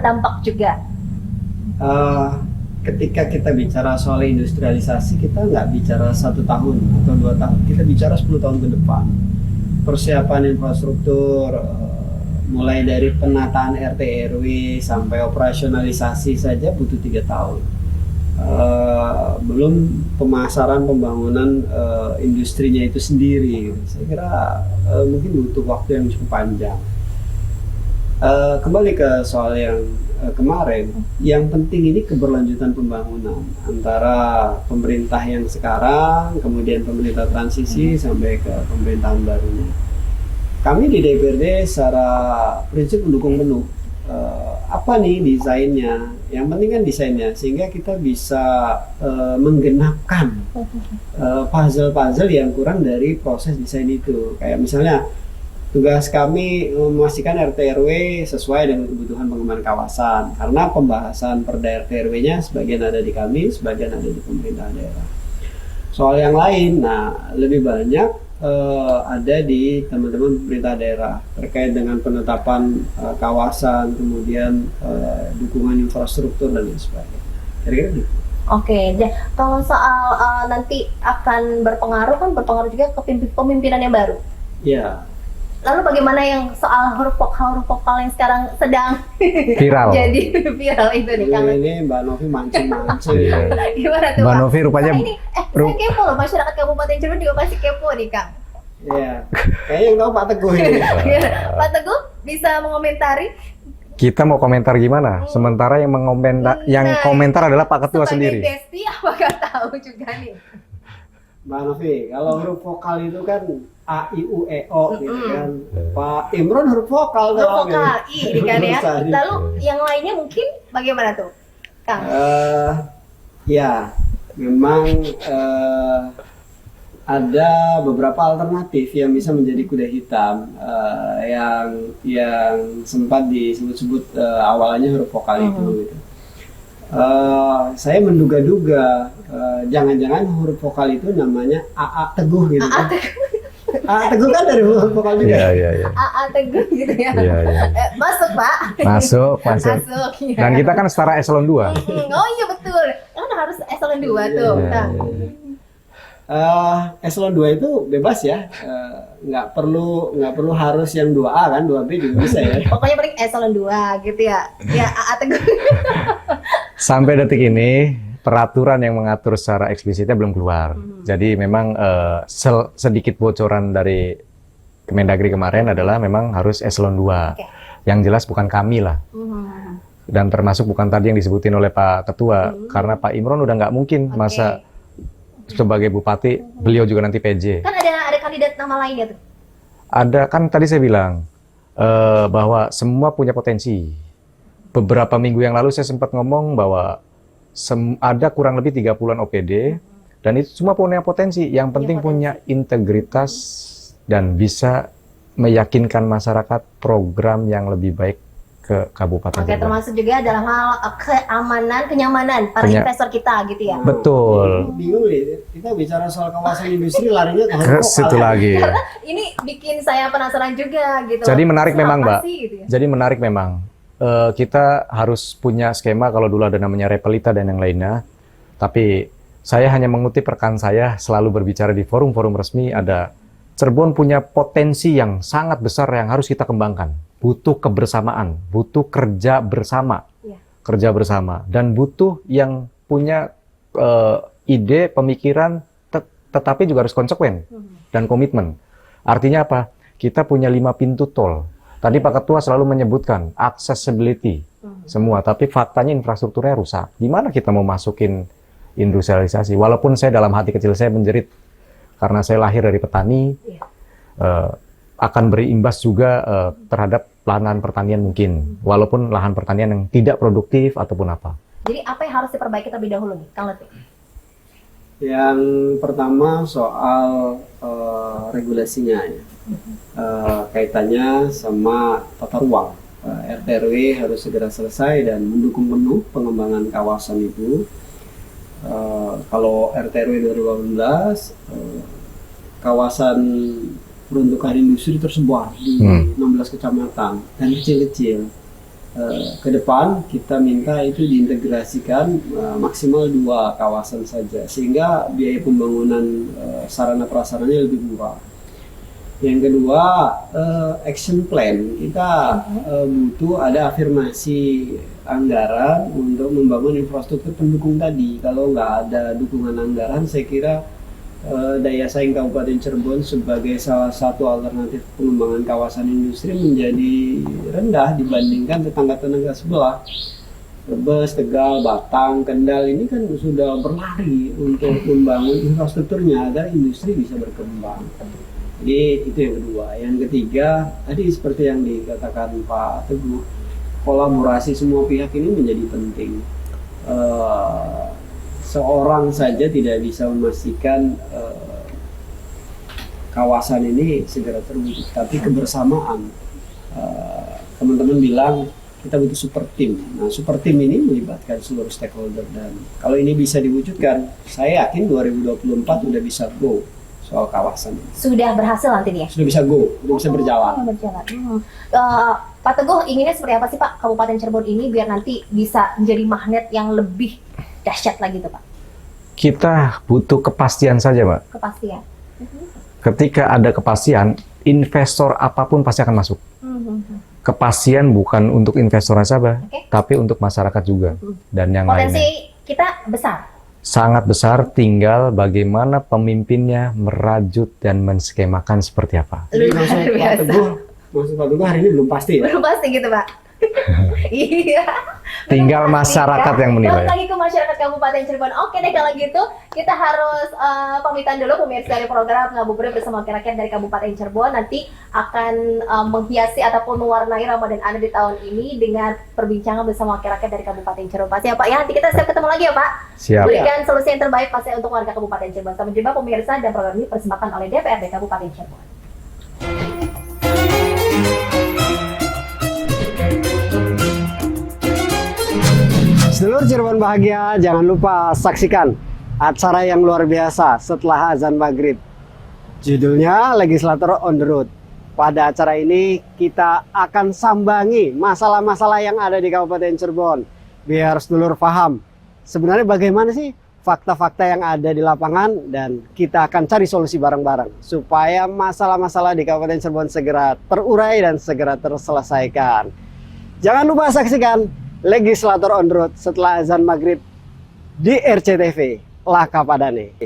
berdampak juga? Ketika kita bicara soal industrialisasi, kita nggak bicara 1 tahun atau 2 tahun, kita bicara 10 tahun ke depan. Persiapan infrastruktur, mulai dari penataan RT RW sampai operasionalisasi saja butuh 3 tahun. Belum pemasaran pembangunan industrinya itu sendiri. Saya kira mungkin butuh waktu yang cukup panjang. Kembali ke soal yang kemarin, yang penting ini keberlanjutan pembangunan antara pemerintah yang sekarang, kemudian pemerintah transisi sampai ke pemerintahan barunya. Kami di DPRD secara prinsip mendukung penuh. Apa nih desainnya? Yang penting kan desainnya, sehingga kita bisa menggenapkan puzzle-puzzle yang kurang dari proses desain itu. Kayak misalnya tugas kami memastikan RT RW sesuai dengan kebutuhan pengembangan kawasan, karena pembahasan perda RT RW-nya sebagian ada di kami, sebagian ada di pemerintah daerah. Soal yang lain, nah lebih banyak ada di teman-teman pemerintah daerah terkait dengan penetapan kawasan, kemudian dukungan infrastruktur dan lain sebagainya. Kira-kira gitu. Oke, kalau soal nanti akan berpengaruh juga ke pemimpinan yang baru. Ya. Lalu bagaimana yang soal huruf vokal yang sekarang sedang viral? Jadi viral itu nih Kang. Ini Mbak Novi mancing-mancing. Gimana tuh Mbak Pak? Novi rupanya saya kepo loh, masyarakat Kabupaten Cirebon juga pasti kepo nih Kang. Iya, kayaknya yang tahu Pak Teguh ini. Pak Teguh bisa mengomentari? Kita mau komentar gimana? Sementara yang komentar adalah Pak Ketua sendiri. Sebagai Desti apakah tahu juga nih? Mbak Novi, kalau huruf vokal itu kan A, I, U, E, O gitu kan. Pak Imron huruf vokal. Huruf vokal, I kan ya. Lalu yang lainnya mungkin bagaimana tuh, Kang? Ya, memang ada beberapa alternatif yang bisa menjadi kuda hitam yang sempat disebut-sebut awalnya huruf vokal itu. Gitu. Saya menduga-duga jangan-jangan huruf vokal itu namanya AA Teguh gitu kan. AA Teguh kan dari huruf vokal juga. Iya. AA Teguh gitu ya. Iya. Masuk Pak. Masuk. Ya. Dan kita kan setara eselon 2. Oh iya betul. Kan harus eselon 2 tuh. Eselon 2 itu bebas ya. Nggak perlu harus yang 2A kan, 2B juga bisa ya. Pokoknya paling eselon 2 gitu ya. Ya AA Teguh. Sampai detik ini peraturan yang mengatur secara eksplisitnya belum keluar. Jadi memang sedikit bocoran dari Kemendagri kemarin adalah memang harus eselon 2. Okay. Yang jelas bukan kami lah. Dan termasuk bukan tadi yang disebutin oleh Pak Ketua. Karena Pak Imron udah nggak mungkin masa sebagai bupati, beliau juga nanti PJ. Kan ada kandidat nama lainnya tuh. Ada, kan tadi saya bilang bahwa semua punya potensi. Beberapa minggu yang lalu saya sempat ngomong bahwa ada kurang lebih 30-an OPD dan itu semua punya potensi. Yang penting punya integritas dan bisa meyakinkan masyarakat program yang lebih baik ke Kabupaten Cirebon. Termasuk juga dalam hal keamanan, kenyamanan para investor kita gitu ya. Betul. Bingung nih, kita bicara soal kawasan industri larinya ke situ lagi. Karena ini bikin saya penasaran juga gitu. Jadi menarik memang Mbak. Gitu ya? Jadi menarik memang. Kita harus punya skema, kalau dulu ada namanya Repelita dan yang lainnya. Tapi saya hanya mengutip rekan saya selalu berbicara di forum-forum resmi, ada Cirebon punya potensi yang sangat besar yang harus kita kembangkan. Butuh kebersamaan, butuh kerja bersama, dan butuh yang punya ide, pemikiran, tetapi juga harus konsekuen dan komitmen. Artinya apa? Kita punya 5 pintu tol. Tadi Pak Ketua selalu menyebutkan accessibility semua, tapi faktanya infrastrukturnya rusak. Di mana kita mau masukin industrialisasi? Walaupun saya dalam hati kecil saya menjerit karena saya lahir dari petani, akan berimbas juga terhadap lahan pertanian mungkin, walaupun lahan pertanian yang tidak produktif ataupun apa. Jadi apa yang harus diperbaiki terlebih dahulu nih, Kang Lutfi? Yang pertama soal regulasinya ya. Kaitannya sama tata ruang. RT RW harus segera selesai dan mendukung penuh pengembangan kawasan itu. Kalau RT RW 2018 kawasan peruntukan industri tersebar di 16 kecamatan dan kecil-kecil. ke depan kita minta itu diintegrasikan maksimal 2 kawasan saja sehingga biaya pembangunan sarana prasarannya lebih murah. Yang kedua, action plan kita butuh ada afirmasi anggaran untuk membangun infrastruktur pendukung tadi. Kalau nggak ada dukungan anggaran, saya kira daya saing Kabupaten Cirebon sebagai salah satu alternatif pengembangan kawasan industri menjadi rendah dibandingkan tetangga-tetangga sebelah. Brebes, Tegal, Batang, Kendal ini kan sudah berlari untuk membangun infrastrukturnya agar industri bisa berkembang. Jadi itu yang kedua. Yang ketiga, tadi seperti yang dikatakan Pak Teguh, kolaborasi semua pihak ini menjadi penting. Seorang saja tidak bisa memastikan kawasan ini segera terwujud, tapi kebersamaan. Teman-teman bilang kita butuh super team. Nah, super team ini melibatkan seluruh stakeholder dan kalau ini bisa diwujudkan, saya yakin 2024 sudah bisa go soal kawasan. Sudah berhasil nanti dia? Sudah bisa go, sudah bisa berjalan. Berjalan. Pak Teguh, inginnya seperti apa sih Pak Kabupaten Cirebon ini biar nanti bisa menjadi magnet yang lebih dahsyat lagi tuh Pak? Kita butuh kepastian saja, Mbak. Kepastian. Ketika ada kepastian, investor apapun pasti akan masuk. Kepastian bukan untuk investor nasabah, tapi untuk masyarakat juga dan yang Potensi lainnya. kita besar. Sangat besar, tinggal bagaimana pemimpinnya merajut dan menskemakan seperti apa. Maksud Pak Teguh hari ini belum pasti ya? Belum pasti gitu Pak. Iya. Tinggal masyarakat yang menilai. Balik lagi ke masyarakat Kabupaten Cirebon. Oke deh kalau gitu kita harus pamitan dulu pemirsa dari program Ngabuburit bersama Wakil Rakyat dari Kabupaten Cirebon. Nanti akan menghiasi ataupun mewarnai Ramadan Anda di tahun ini dengan perbincangan bersama Wakil Rakyat dari Kabupaten Cirebon. Pasti ya Pak ya. Nanti kita siap ketemu lagi ya Pak. Siap. Berikan solusi yang terbaik pasti untuk warga Kabupaten Cirebon. Sampai jumpa pemirsa, dan program ini dipersembahkan oleh DPRD Kabupaten Cirebon. Sedulur Cirebon bahagia, jangan lupa saksikan acara yang luar biasa setelah azan maghrib. Judulnya Legislator on the Road. Pada acara ini kita akan sambangi masalah-masalah yang ada di Kabupaten Cirebon. Biar sedulur paham sebenarnya bagaimana sih fakta-fakta yang ada di lapangan, dan kita akan cari solusi bareng-bareng supaya masalah-masalah di Kabupaten Cirebon segera terurai dan segera terselesaikan. Jangan lupa saksikan Legislator on the Road setelah azan maghrib di RCTV Laka Padane.